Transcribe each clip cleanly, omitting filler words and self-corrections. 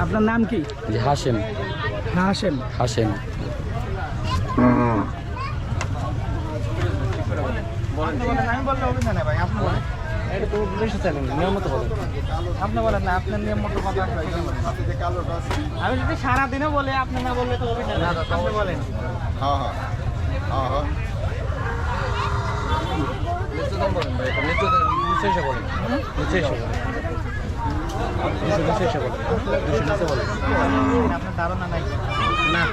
আপনার নাম কি? জি হাশেম। হাশেম। হাশেম। আমি বললে অভিযোগ নেই ভাই, আপনি বলেন। এটা তো বেশি চাইলেন, নিয়ম মতো বলেন। আপনি বলেন না, আপনার নিয়ম মতো কথা আছে। আমি যদি সারাদিনও বলে আপনি না বললে তো অভিযোগ নেই। আপনি বলেন। হ্যাঁ হ্যাঁ হ্যাঁ হ্যাঁ নিচে দাম বলেন ভাই, এটা নিচে এসে বলেন। নিচে এসে বলেন। নিচে এসে বলেন। নিচে বলেন। আপনার ধারণা নাই না,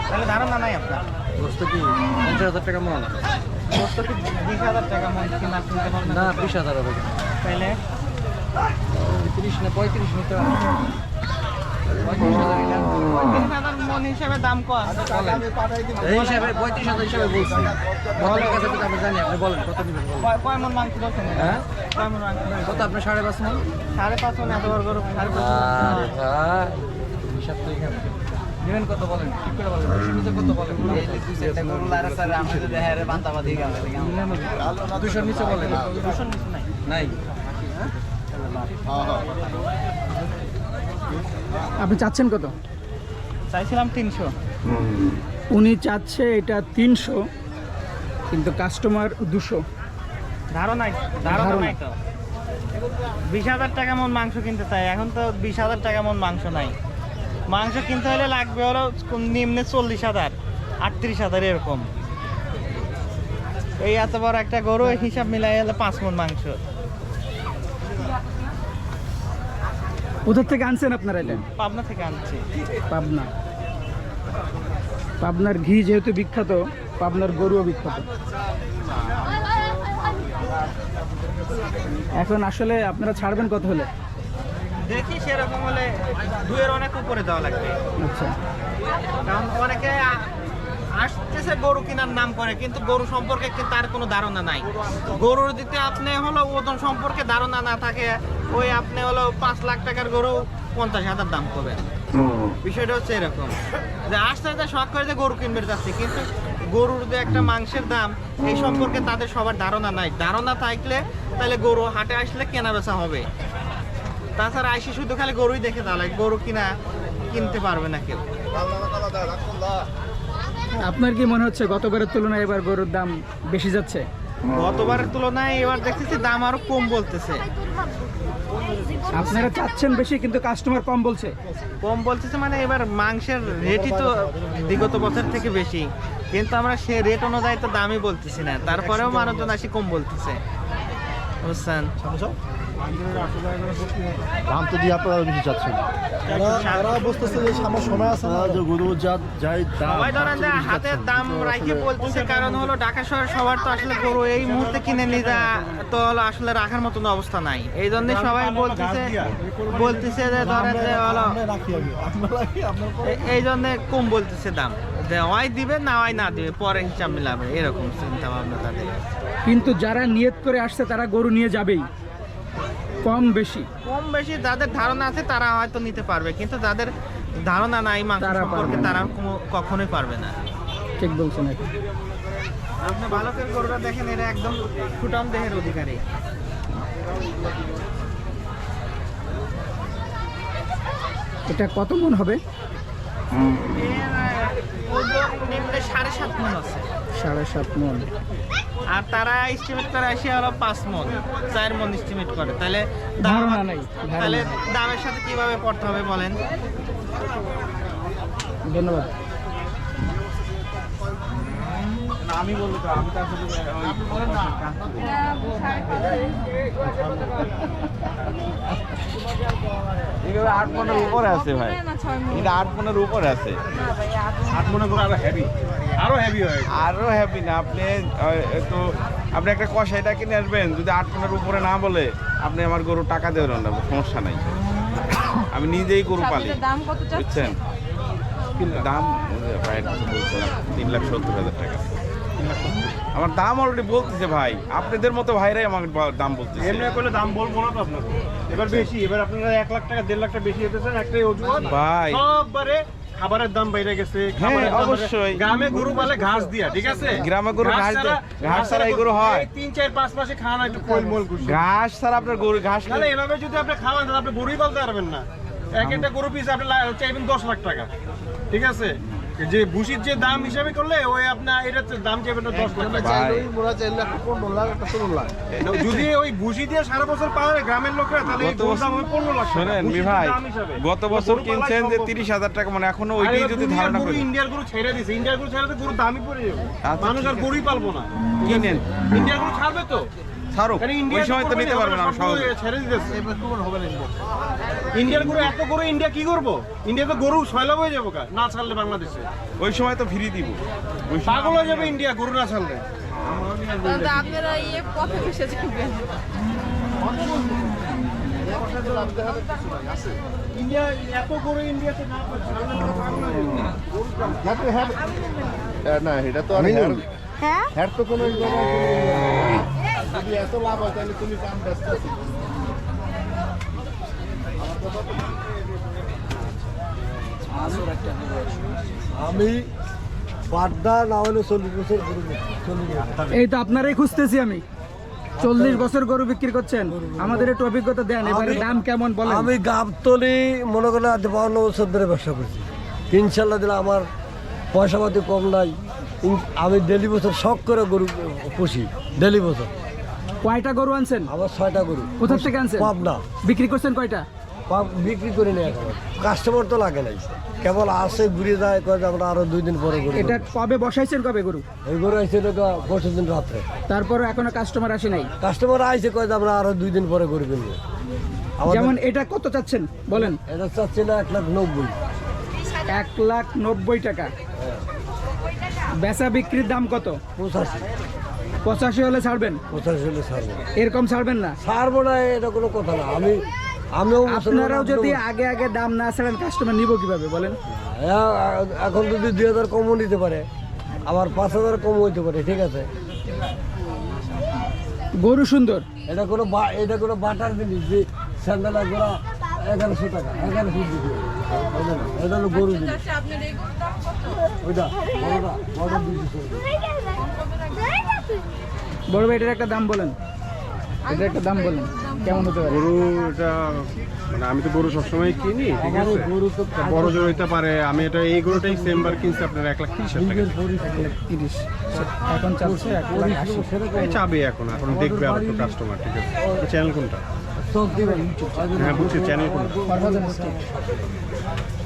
তাহলে ধারণা নাই আপনার। বস্তু কি 50,000 টাকা মন? বস্ত কি 20,000 টাকা মন কিনা কিনতে পারবেন না 20,000 হবে। তাইলে 30 না 35 নিতে হবে। 35,000 না। 30,000 মন হিসেবে দাম কত? এই হিসাবে 35,000 হিসাবে বলছি। বলেন কাছে তো আমি জানি, আপনি বলেন কত নেবেন বলেন। কয় মন মাংস বলছেন? হ্যাঁ? কয় মন মাংস? কত আপনি 5.5 মন? 5.5 মন এত বড় গরু 5.5 আরে ভাই হিসাব তো এখানে। নেবেন কত বলেন? ঠিক করে বলেন। নিচে কত বলেন? 200 নিচে বলেন। 200 নিচে নাই। নাই। হ্যাঁ হ্যাঁ আপনি চাচ্ছেন কত? চাইছিলাম 300। উনি চাচ্ছে এটা 300, কিন্তু কাস্টমার 200। ধারণা নাই তো। 20,000 টাকা মন মাংস কিনতে চাই, এখন তো 20,000 টাকা মন মাংস নাই। মাংস কিনতে হলে লাগবে হলো নিম্নে 40,000, 38,000 এরকম। এই এত বড় একটা গরু হিসাব মিলাই হলে 5 মন মাংস। কোথা থেকে আনছেন আপনারা এটা? পাবনা থেকে আনছি। পাবনা। পাবনার ঘি যেহেতু বিখ্যাত, পাবনার গরুও বিখ্যাত। এখন আসলে আপনারা ছাড়বেন কত হলে? দেখি সেরকম হলে 2-এর অনেক উপরে দেওয়া লাগবে। আচ্ছা, কারণ অনেকে আসতেছে গরু কেনার নাম করে, কিন্তু গরু সম্পর্কে তার কোনো ধারণা নাই। গরুর দিতে আপনি হলো ওজন সম্পর্কে ধারণা না থাকে, ওই আপনি হলো 5 লাখ টাকার গরু 50,000 দাম করবেন। বিষয়টা হচ্ছে এরকম যে আস্তে আস্তে শখ করে যে গরু কিনবে যাচ্ছে, কিন্তু গরুর যে একটা মাংসের দাম এই সম্পর্কে তাদের সবার ধারণা নাই। ধারণা থাকলে তাহলে গরু হাটে আসলে কেনা বেচা হবে। তাছাড়া আইসি শুধু খালি গরুই দেখে তাহলে গরু কিনতে পারবে না কেউ। আপনার কি মনে হচ্ছে গতবারের তুলনায় এবার গরুর দাম বেশি যাচ্ছে? গতবারের তুলনায় এবার দেখতেছি দাম আরো কম বলতেছে। আপনারা চাচ্ছেন বেশি কিন্তু কাস্টমার কম বলছে। কম বলতেছে মানে এবার মাংসের রেটই তো বিগত বছর থেকে বেশি, কিন্তু আমরা সে রেট অনুযায়ী তো দামই বলতেছি না, তারপরেও মানুষজন আসি কম বলতেছে, বুঝছেন? দাম তো দিয়ে আপনারা বেশি চাচ্ছেন। তারা বুঝতেছে যে সামনে সময় আছে না, যে গরু জাত যাই দাম সবাই ধরেন যে হাতের দাম রাখি বলতেছে, কারণ হলো ঢাকা শহর সবার তো আসলে গরু এই মুহূর্তে কিনে নিয়ে যা তো হলো আসলে রাখার মতন অবস্থা নাই। এই জন্যই সবাই বলতেছে যে ধরেন যে হলো এই জন্য কম বলতেছে দাম, যে হয় দিবে না হয় না দিবে, পরে হিসাব মিলাবে, এরকম চিন্তা ভাবনা তাদের। কিন্তু যারা নিয়ত করে আসছে তারা গরু নিয়ে যাবেই, কম বেশি যাদের ধারণা আছে তারা হয়তো নিতে পারবে, কিন্তু যাদের ধারণা নাই মাংস তারা সম্পর্কে পারবে না। তারা কখনোই পারবে না। ঠিক বলছেন। এটা আপনি ভালো করে গরুটা দেখেন, এরা একদম ফুটাম দেহের অধিকারী। এটা কত মন হবে? এর ওজন নিম্নে 7.5 মণ আছে, 7.5 মন। আর তারা এস্টিমেট করে আসে হলো 5 মণ, 4 মণ এস্টিমেট করে। তাহলে ধারণা নাই, তাহলে দামের সাথে কিভাবে পড়তে হবে বলেন? ধন্যবাদ। আমি বলবো তো, আমি তার সাথে বলেন না। এগুলো 8 মনের উপরে আছে ভাই, এটা 8 মনের উপরে আছে। 8 মনে করে আরো হেভি হয়। আরো হ্যাপি না আপনি তো আপনি একটা কষাইটা কিনে আসবেন, যদি 8 মনের উপরে না বলে আপনি আমার গরু টাকা দেবেন না, সমস্যা নাই। আমি নিজেই গরু পালি, বুঝছেন? কিন্তু দাম ভাই বলছিলাম 3,70,000 টাকা। আমার দাম অলরেডি বলতেছে ভাই, আপনাদের মতো ভাইরাই আমাকে দাম বলতেছে। এমনি করলে দাম বলবো না তো আপনাকে, এবার বেশি, এবার আপনারা 1 লাখ টাকা 1.5 লাখ টাকা বেশি যেতেছেন একটাই অজুহাত ভাই। সববারে খাবারের দাম বাইরে গেছে। খাবারের দাম অবশ্যই। গ্রামে গরু পালে ঘাস দিয়া, ঠিক আছে? গ্রামে গরু ঘাস ছাড়া এই গরু হয়? 3-4-5 মাসে খাওয়ানো একটু কোলমোল করছে। ঘাস ছাড়া আপনার গরু ঘাস তাহলে এভাবে যদি আপনি খাওয়ান তাহলে আপনি গরুই পালতে পারবেন না। এক একটা গরু পিস আপনি চাইবেন 10 লাখ টাকা, ঠিক আছে? যে ভুসির যে দাম হিসাবে করলে ওই আপনার এটার দাম চাইবেন 10 লাখ টাকা। মোরা 4 লাখ 15 লাখ 16 লাখ। যদি ওই ভুসি দিয়ে সারা বছর পাবে গ্রামের লোকরা, তাহলে এই গরুর দাম হবে 15 লাখ টাকা। শোনেন ভুসির ভাই, দাম হিসাবে। গত বছর কিনছেন যে 30,000 টাকা, মানে এখনো ওইটাই যদি ধারণা করি। ইন্ডিয়ার গরু ছেড়ে দিছে, ইন্ডিয়ার গরু ছেড়ে দিলে গরুর দামই পড়ে যাবে, আচ্ছা, মানুষ আর গরুই পালবো না। কিনেন, ইন্ডিয়ার গরু ছাড়বে তো, ছাড়ুক, কারণ ওই ইন্ডিয়া সময় তো নিতে পারবে না সহজে। ছেড়ে দিতেছে। ইন্ডিয়ার গরু এত গরু ইন্ডিয়া কি করবো? ইন্ডিয়া তো গরু সয়লাভ হয়ে যাবো না ছাড়লে বাংলাদেশে। ওই সময় তো ফ্রি দিব, ওই সময় পাগল হয়ে যাবে ইন্ডিয়া গরু না ছাড়লে। দাদা আপনারা পথে বসে যাবেন। ইন্ডিয়া এত গরু ইন্ডিয়াতে না ছাড়লে তো পাগল হয়ে যাবে। না এটা তো আমি হ্যাঁ তো কোনো যদি এত লাভ হয় তাহলে তুমি কাম ব্যস্ত আছো। আমি বাড্ডা না হলে 40 বছর গরু 40 বছর। এই তো আপনারাই খুঁজতেছি আমি। 40 বছর গরু বিক্রি করছেন, আমাদের একটু অভিজ্ঞতা দেন, এবারে দাম কেমন বলেন। আমি গাবতলি মনে করেন আজ 52 বছর ধরে ব্যবসা করছি। ইনশাল্লাহ দিলে আমার পয়সা পাতি কম নাই। আমি ডেলি বছর শখ করে গরু পুষি, ডেলি বছর। কয়টা গরু আনছেন? আমার 6টা গরু। কোথা থেকে আনছেন? পাবনা। বিক্রি করছেন কয়টা? বিক্রি করি না এখন, কাস্টমার তো লাগে নাই, কেবল আসে ঘুরে যায়, কয়ে যে আমরা আরো 2 দিন পরে গরু। এটা কবে বসাইছেন, কবে গরু? এই গরু আইছে পরশু দিন রাত্রে। তারপরে এখনো কাস্টমার আসে নাই? কাস্টমার আইছে, কয়ে যে আমরা আরো 2 দিন পরে গরু কিনবো। যেমন এটা কত চাচ্ছেন বলেন? এটা চাচ্ছি না 1,90,000। 1,90,000 টাকা। বেচা বিক্রির দাম কত? 85। 85 হলে ছাড়বেন? 85 হলে ছাড়বো। এরকম ছাড়বেন না? ছাড়বো না, এটা কোনো কথা না। আমিও আপনারাও যদি আগে আগে দাম না ছাড়েন, কাস্টমার নিব কিভাবে বলেন? এখন যদি 2,000 কমও নিতে পারে, আবার 5,000 কম হইতে পারে, ঠিক আছে। গরু সুন্দর। এটা কোনো বাটার জিনিস যে স্যান্ডেল গোড়া 1100 টাকা, 1100 দিতে হবে। এটা হলো গরু জিনিস। আপনার এই গরুর দাম কত? ওইটা বড়টা 200 টাকা। বড় ভাই এটার একটা দাম বলেন, এটার একটা দাম বলেন কেমন হতে পারে? গরু এটা মানে আমি তো গরু সবসময় কিনি, ঠিক আছে? গরু তো বড় জোর হইতে পারে। আমি এটা এই গরুটাই সেমবার কিনছি আপনার 1,30,000 টাকা। 30 এখন চাচ্ছে 1,80,000। এই চাবে এখন দেখবে আর একটু কাস্টমার, ঠিক আছে? চ্যানেল কোনটা? চোখ দিবেন। হ্যাঁ বুঝছি, চ্যানেল কোনটা?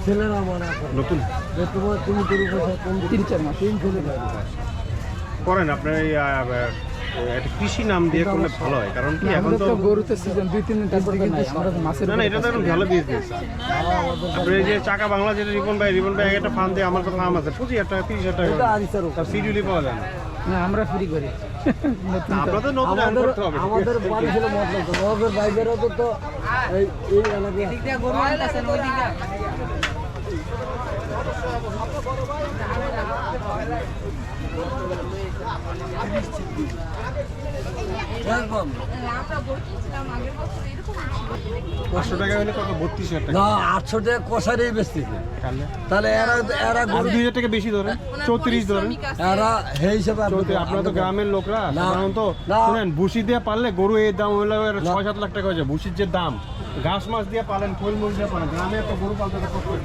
ছেলেরা মানা করে। নতুন যে তুমি গরু পয়সা কম 3-4 মাস। 3 ছেলে পাবে। করেন আপনার এই একটা কৃষি নাম দিয়ে করলে ভালো হয়, কারণ কি এখন আমাদের তো তো গরুতে সিজন 2-3 দিন তারপর তো নাই, আমরা তো মাছের না এটা তো এখন ভালো বিজনেস। আপনার এই যে চাকা বাংলা যেটা রিপন ভাই একটা ফার্ম দিয়ে, আমার তো ফার্ম আছে 25,000 টাকা 30,000 টাকা তার সিডিউলি পাওয়া যায় না। না, আমরা ফ্রি করি। নতুন তো। আপনাদের নতুন আইন করতে হবে। আমাদের বাড়ি ছিল মতলব, আমাদের বাইরেও তো এই এলাকায় আমরা গরু কিনছিলাম আগের বছর এরকম ছিল। 500 টাকা হলে কত? 32,000 টাকা। না 800 টাকা কষারেই বেচতেছে। তাহলে এরা আর 2,000 টাকা বেশি ধরে, 34 ধরে। এরা সেই হিসাবে আপনারা তো গ্রামের লোকরা সাধারণত না। শুনেন, ভুসি দিয়ে পারলে গরু এর দাম হলে 6-7 লাখ টাকা হয়ে যায়। ভুসির যে দাম, ঘাস মাছ দিয়ে পালেন, খোল মোল দিয়ে পালেন, গ্রামে এত গরু পালতে কষ্ট হয়।